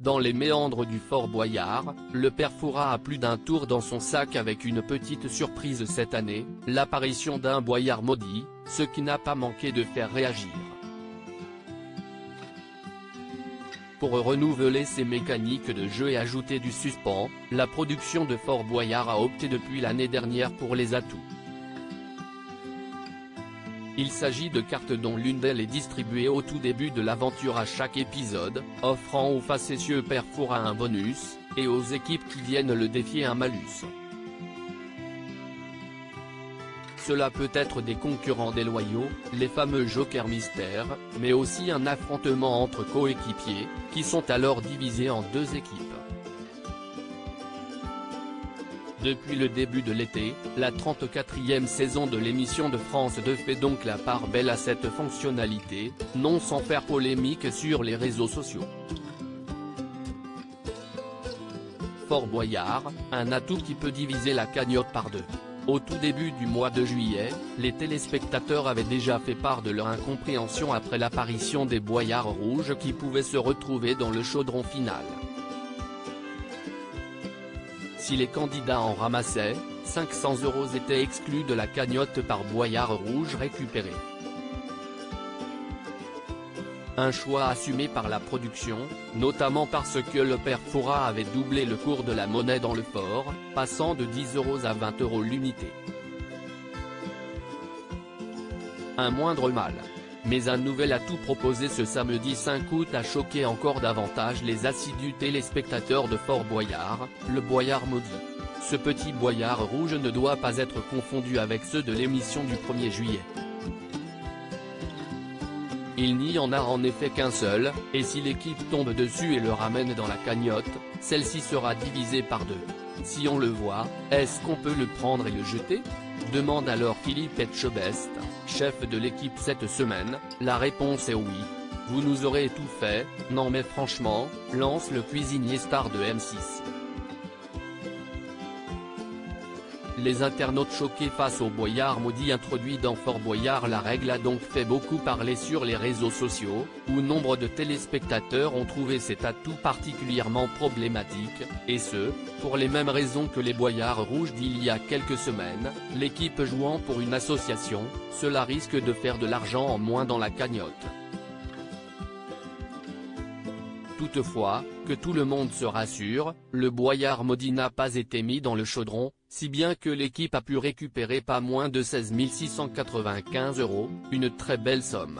Dans les méandres du Fort Boyard, le père Fouras a plus d'un tour dans son sac avec une petite surprise cette année, l'apparition d'un boyard maudit, ce qui n'a pas manqué de faire réagir. Pour renouveler ses mécaniques de jeu et ajouter du suspens, la production de Fort Boyard a opté depuis l'année dernière pour les atouts. Il s'agit de cartes dont l'une d'elles est distribuée au tout début de l'aventure à chaque épisode, offrant au facétieux père Fouras un bonus, et aux équipes qui viennent le défier un malus. Cela peut être des concurrents déloyaux, les fameux jokers mystères, mais aussi un affrontement entre coéquipiers, qui sont alors divisés en deux équipes. Depuis le début de l'été, la 34e saison de l'émission de France 2 fait donc la part belle à cette fonctionnalité, non sans faire polémique sur les réseaux sociaux. Fort Boyard, un atout qui peut diviser la cagnotte par deux. Au tout début du mois de juillet, les téléspectateurs avaient déjà fait part de leur incompréhension après l'apparition des boyards rouges qui pouvaient se retrouver dans le chaudron final. Si les candidats en ramassaient, 500 € étaient exclus de la cagnotte par boyard rouge récupéré. Un choix assumé par la production, notamment parce que le père Fouras avait doublé le cours de la monnaie dans le fort, passant de 10 € à 20 € l'unité. Un moindre mal. Mais un nouvel atout proposé ce samedi 5 août a choqué encore davantage les assidus téléspectateurs de Fort Boyard, le boyard maudit. Ce petit boyard rouge ne doit pas être confondu avec ceux de l'émission du 1er juillet. Il n'y en a en effet qu'un seul, et si l'équipe tombe dessus et le ramène dans la cagnotte, celle-ci sera divisée par deux. Si on le voit, est-ce qu'on peut le prendre et le jeter ? Demande alors Philippe Etchebest, chef de l'équipe cette semaine. La réponse est oui. Vous nous aurez tout fait, non mais franchement, lance le cuisinier star de M6. Les internautes choqués face au boyard maudit introduit dans Fort Boyard. La règle a donc fait beaucoup parler sur les réseaux sociaux, où nombre de téléspectateurs ont trouvé cet atout particulièrement problématique, et ce, pour les mêmes raisons que les boyards rouges d'il y a quelques semaines, l'équipe jouant pour une association, cela risque de faire de l'argent en moins dans la cagnotte. Toutefois, que tout le monde se rassure, le boyard maudit n'a pas été mis dans le chaudron, si bien que l'équipe a pu récupérer pas moins de 16 695 €, une très belle somme.